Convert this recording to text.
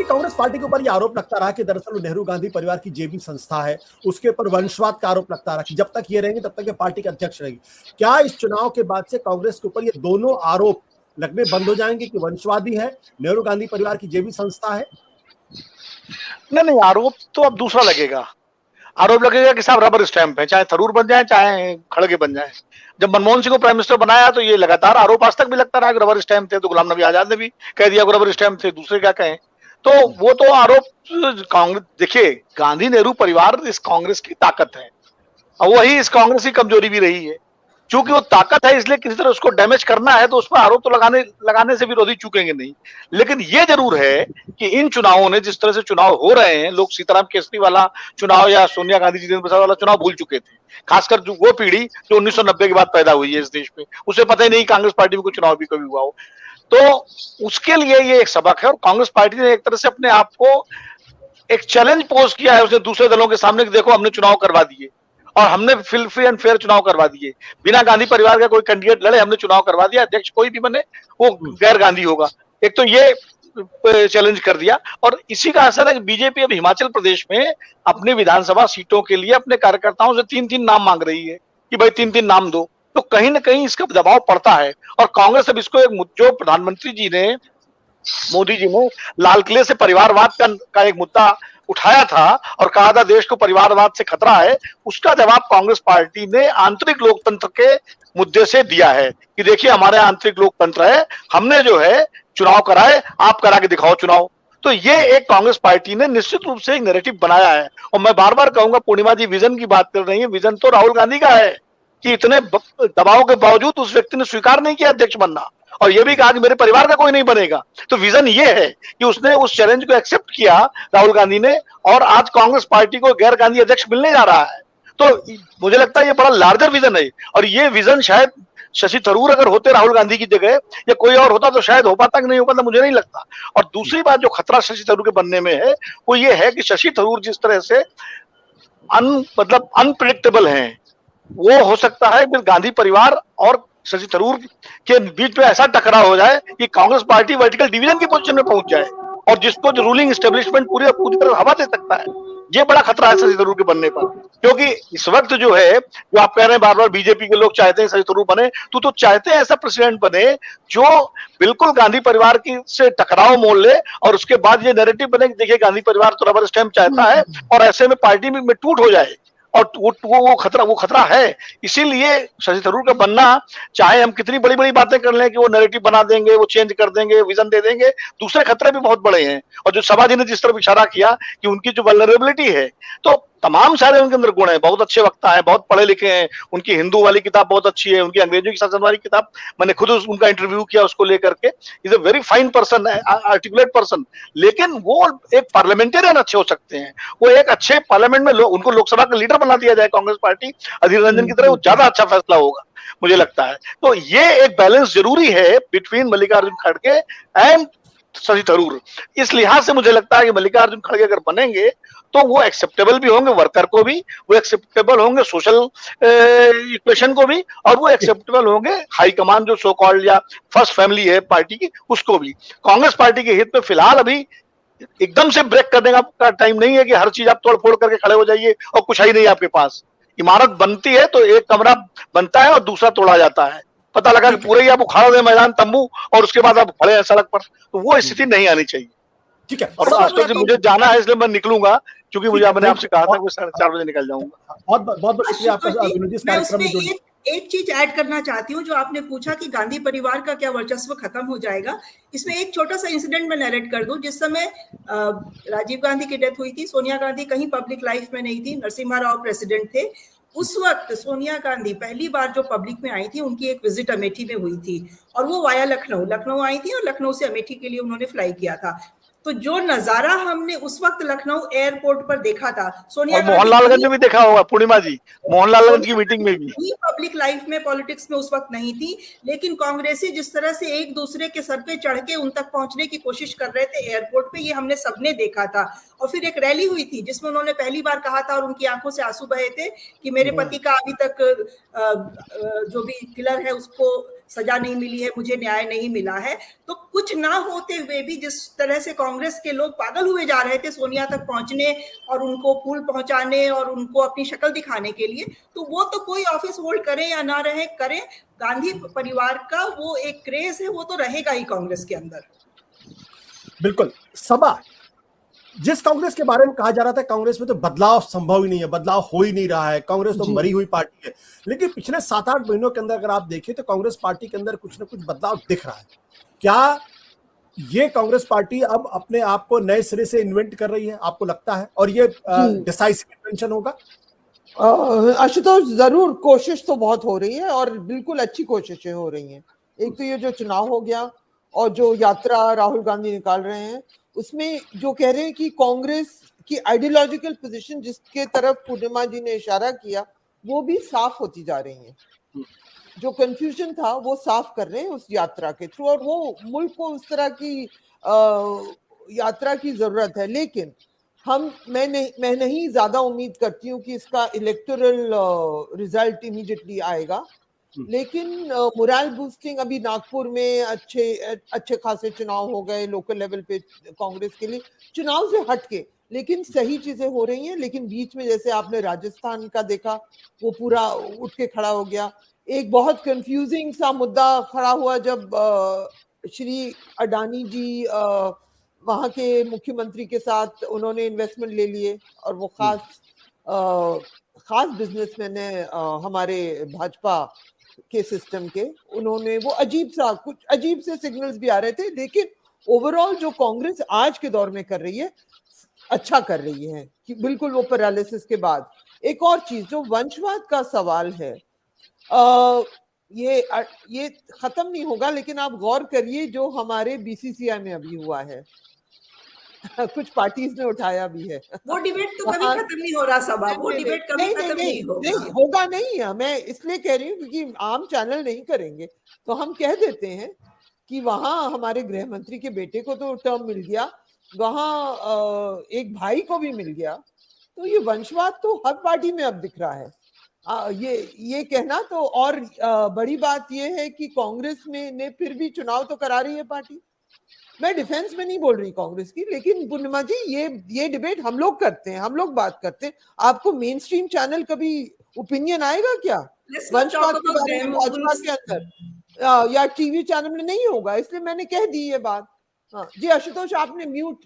Congress party के ऊपर ये आरोप लगता रहा कि दरअसल वो नेहरू गांधी परिवार की जेबी संस्था है, उसके ऊपर वंशवाद का आरोप लगता रहा कि जब तक ये रहेंगे तब तक ये पार्टी के अध्यक्ष रहेगी। क्या इस चुनाव के बाद से कांग्रेस के ऊपर ये दोनों आरोप लगने बंद हो जाएंगे कि वंशवादी है, नेहरू गांधी परिवार की जेबी संस्था है? नहीं, आरोप तो अब दूसरा लगेगा। आरोप लगेगा कि साहब रबर स्टैंप है, चाहे थरूर बन जाए चाहे खड़गे बन जाए। जब मनमोहन सिंह को प्राइम मिनिस्टर बनाया तो ये लगातार आरोप आज तक भी लगता रहा कि रबर स्टैंप थे, तो गुलाम नबी आजाद ने भी कह दिया कि रबर स्टैंप थे, दूसरे क्या कहें। तो वो तो आरोप कांग्रेस, देखिए गांधी नेहरू परिवार इस कांग्रेस की ताकत है और वही इस कांग्रेस की कमजोरी भी रही है। चूंकि वो ताकत है इसलिए किसी तरह उसको डैमेज करना है तो उस पर आरोप तो लगाने से विरोधी चूकेंगे नहीं। लेकिन ये जरूर है कि इन चुनावों ने, जिस तरह से चुनाव हो रहे हैं, लोग सीताराम केसरी वाला चुनाव या सोनिया गांधी जितेंद्र प्रसाद वाला चुनाव भूल चुके थे। खासकर जो वो पीढ़ी जो 1990 के बाद पैदा हुई है इस देश में, उसे पता ही नहीं कांग्रेस पार्टी में कोई चुनाव भी कभी हुआ हो। तो उसके लिए ये एक सबक है और कांग्रेस पार्टी ने एक तरह से अपने आप को एक चैलेंज पोज किया है उसने दूसरे दलों के सामने कि देखो हमने चुनाव करवा दिए और हमने फ्री एंड फेयर चुनाव करवा दिए, बिना गांधी परिवार का कोई कैंडिडेट लड़े हमने चुनाव करवा दिया, अध्यक्ष कोई भी बने वो गैर गांधी होगा। एक तो ये चैलेंज कर दिया और इसी का असर है कि बीजेपी अब हिमाचल प्रदेश में अपनी विधानसभा सीटों के लिए अपने कार्यकर्ताओं से 3-3 नाम मांग रही है कि भाई 3-3 नाम दो। तो कहीं ना कहीं इसका दबाव पड़ता है और कांग्रेस अब इसको एक, जो प्रधानमंत्री जी ने, मोदी जी ने लाल किले से परिवारवाद का एक मुद्दा उठाया था और कहा था देश को परिवारवाद से खतरा है, उसका जवाब कांग्रेस पार्टी ने आंतरिक लोकतंत्र के मुद्दे से दिया है कि देखिए हमारे आंतरिक लोकतंत्र है, हमने जो है चुनाव कराए, आप करा के दिखाओ चुनाव। तो ये एक कांग्रेस पार्टी ने निश्चित रूप से एक नैरेटिव बनाया है। और मैं बार बार कहूंगा, पूर्णिमा जी विजन की बात कर रही है, विजन तो राहुल गांधी का है कि इतने दबाव के बावजूद उस व्यक्ति ने स्वीकार नहीं किया अध्यक्ष बनना और ये भी कहा कि मेरे परिवार का कोई नहीं बनेगा। तो विजन ये है कि उसने उस चैलेंज को एक्सेप्ट किया राहुल गांधी ने और आज कांग्रेस पार्टी को गैर गांधी अध्यक्ष मिलने जा रहा है। तो मुझे लगता है ये बड़ा लार्जर विजन है और ये विजन शायद शशि थरूर अगर होते राहुल गांधी की जगह या कोई और होता तो शायद हो पाता कि नहीं हो पाता, मुझे नहीं लगता। और दूसरी बात जो खतरा शशि थरूर के बनने में है वो ये है कि शशि थरूर जिस तरह से मतलब अनप्रिडिक्टेबल हैं, वो हो सकता है कि गांधी परिवार और शशि थरूर के बीच में ऐसा टकराव हो जाए कि कांग्रेस पार्टी वर्टिकल डिवीजन की पोजीशन में पहुंच जाए और जिसको जो रूलिंग एस्टेब्लिशमेंट पूरी तरह हवा दे सकता है। ये बड़ा खतरा है शशि थरूर के बनने पर, क्योंकि इस वक्त जो है, जो आप कह रहे हैं बार बार बीजेपी के लोग चाहते हैं शशि थरूर बने, तो चाहते हैं ऐसा प्रेसिडेंट बने जो बिल्कुल गांधी परिवार की से टकराव मोल ले और उसके बाद ये नैरेटिव बने कि देखिए गांधी परिवार तो रबर स्टैंप चाहता है और ऐसे में पार्टी में टूट हो जाए। और वो खतरा है। इसीलिए शशि थरूर का बनना, चाहे हम कितनी बड़ी बड़ी बातें कर लें कि वो नैरेटिव बना देंगे, वो चेंज कर देंगे, विजन दे देंगे, दूसरे खतरे भी बहुत बड़े हैं। और जो सभा जी ने जिस तरफ इशारा किया कि उनकी जो वल्नरेबिलिटी है, तो तमाम सारे उनके अंदर गुण है, बहुत अच्छे वक्ता है, बहुत पढ़े लिखे हैं, उनकी हिंदू वाली किताब बहुत अच्छी है, उनकी अंग्रेजी की शासन वाली किताब, मैंने खुद उनका इंटरव्यू किया उसको लेकर के, is a very fine person, articulate person. लेकिन वो एक पार्लियामेंटेरियन अच्छे हो सकते हैं, वो एक अच्छे पार्लियामेंट में उनको लोकसभा का लीडर बना दिया जाए कांग्रेस पार्टी अधीर रंजन की तरह, वो ज्यादा अच्छा फैसला होगा मुझे लगता है। तो ये एक बैलेंस जरूरी है बिटवीन मल्लिकार्जुन खड़गे एंड शशि थरूर। इस लिहाज से मुझे लगता है कि मल्लिकार्जुन खड़गे अगर बनेंगे तो वो एक्सेप्टेबल भी होंगे वर्कर को भी, वो एक्सेप्टेबल होंगे सोशल इक्वेशन को भी, और वो एक्सेप्टेबल होंगे हाईकमान जो सो कॉल्ड या फर्स्ट फैमिली है पार्टी की उसको भी। कांग्रेस पार्टी के हित में फिलहाल अभी एकदम से ब्रेक करने का टाइम नहीं है कि हर चीज आप तोड़ फोड़ करके खड़े हो जाइए और कुछ ही नहीं आपके पास। इमारत बनती है तो एक कमरा बनता है और दूसरा तोड़ा जाता है, पता लगा कि पूरे ही आप उखाड़ दे मैदान तंबू और उसके बाद आप खड़े हैं सड़क पर, तो वो स्थिति नहीं आनी चाहिए। ठीक है। और आजकल से मुझे जाना है इसलिए मैं निकलूंगा, क्योंकि मैंने आपसे कहा था कि 4:30 बजे निकल जाऊंगा। बहुत बहुत शुक्रिया आपका। एक चीज ऐड करना चाहती हूँ, जो आपने पूछा कि गांधी परिवार का क्या वर्चस्व खत्म हो जाएगा, इसमें एक छोटा सा इंसिडेंट मैं नरेट कर दूं। जिस समय राजीव गांधी की डेथ हुई थी, सोनिया गांधी कहीं पब्लिक लाइफ में नहीं थी, नरसिम्हा राव प्रेसिडेंट थे। उस वक्त सोनिया गांधी पहली बार जो पब्लिक में आई थी, उनकी एक विजिट अमेठी में हुई थी और वो वाया लखनऊ आई थी और लखनऊ से अमेठी के लिए उन्होंने फ्लाई किया था। तो जो नजारा हमने उस वक्त लखनऊ एयरपोर्ट पर देखा था, सोनिया मोहनलालगंज में भी देखा होगा पूर्णिमा जी, मोहनलालगंज की मीटिंग में भी पब्लिक लाइफ में, पॉलिटिक्स में उस वक्त नहीं थी, लेकिन कांग्रेसी जिस तरह से एक दूसरे के सर पे चढ़ के उन तक पहुंचने की कोशिश कर रहे थे एयरपोर्ट पे, ये हमने सबने देखा था। और फिर एक रैली हुई थी जिसमें उन्होंने पहली बार कहा था और उनकी आंखों से आंसू बहे थे कि मेरे पति का अभी तक जो भी किलर है उसको सजा नहीं मिली है, मुझे न्याय नहीं मिला है। तो कुछ ना होते हुए भी जिस तरह से कांग्रेस के लोग पागल हुए जा रहे थे सोनिया तक पहुंचने और उनको फूल पहुंचाने और उनको अपनी शक्ल दिखाने के लिए, तो वो तो कोई ऑफिस होल्ड करे या ना रहे करें, गांधी परिवार का वो एक क्रेज है, वो तो रहेगा ही कांग्रेस के अंदर। बिल्कुल। सभा, जिस कांग्रेस के बारे में कहा जा रहा था कांग्रेस में तो बदलाव संभव ही नहीं है, बदलाव हो ही नहीं रहा है, कांग्रेस तो मरी हुई पार्टी है, लेकिन पिछले 7-8 महीनों के अंदर अगर आप देखें तो कांग्रेस पार्टी के अंदर कुछ ना कुछ बदलाव दिख रहा है। क्या ये कांग्रेस पार्टी अब अपने आप को नए सिरे से इन्वेंट कर रही है, आपको लगता है? और ये डिसाइसिव इन्वेंशन होगा? आशुतोष, जरूर कोशिश तो बहुत हो रही है और बिल्कुल अच्छी कोशिशें हो रही हैं। एक तो ये जो चुनाव हो गया और जो यात्रा राहुल गांधी निकाल रहे हैं, उसमें जो कह रहे हैं कि कांग्रेस की आइडियोलॉजिकल पोजीशन जिसके तरफ पूर्णिमा जी ने इशारा किया, वो भी साफ होती जा रही है। जो कंफ्यूजन था वो साफ कर रहे हैं उस यात्रा के थ्रू, और वो मुल्क को उस तरह की यात्रा की जरूरत है। लेकिन मैं नहीं ज्यादा उम्मीद करती हूँ कि इसका इलेक्टोरल रिजल्ट इमीडिएटली आएगा, लेकिन मोरल बूस्टिंग, अभी नागपुर में अच्छे खासे चुनाव हो गए लोकल लेवल पे कांग्रेस के लिए, चुनाव से हटके लेकिन सही चीजें हो रही हैं। लेकिन बीच में जैसे आपने राजस्थान का देखा, वो पूरा उठ के खड़ा हो गया। एक बहुत कंफ्यूजिंग सा मुद्दा खड़ा हुआ जब श्री अडानी जी वहां के मुख्यमंत्री के साथ उन्होंने इन्वेस्टमेंट ले लिए, और वो खास बिजनेसमैन है हमारे भाजपा के सिस्टम के, उन्होंने वो कुछ अजीब से सिग्नल्स भी आ रहे थे। लेकिन ओवरऑल जो कांग्रेस आज के दौर में कर रही है, अच्छा कर रही है कि बिल्कुल वो पैरालिसिस के बाद। एक और चीज, जो वंशवाद का सवाल है, ये खत्म नहीं होगा, लेकिन आप गौर करिए जो हमारे बीसीसीआई में अभी हुआ है कुछ पार्टीज ने उठाया भी है। वो डिबेट तो कभी खत्म नहीं हो रहा सभा, वो डिबेट कभी खत्म नहीं होगा नहीं है। मैं इसलिए कह रही हूँ क्योंकि आम चैनल नहीं करेंगे, तो हम कह देते हैं कि वहां हमारे गृह मंत्री के बेटे को तो टर्म मिल गया, वहां एक भाई को भी मिल गया, तो ये वंशवाद तो हर पार्टी में अब दिख रहा है। ये कहना तो, और बड़ी बात ये है कि कांग्रेस में ने फिर भी चुनाव तो करा रही है पार्टी। मैं डिफेंस में नहीं बोल रही कांग्रेस की, लेकिन पूर्णिमा जी ये डिबेट हम लोग करते हैं, हम लोग बात करते हैं। आपको मेन स्ट्रीम चैनल कभी ओपिनियन आएगा क्या वंशवाद के बारे में भाजपा के अंदर, या टीवी चैनल में नहीं होगा, इसलिए मैंने कह दी ये बात। हाँ जी आशुतोष, आपने म्यूट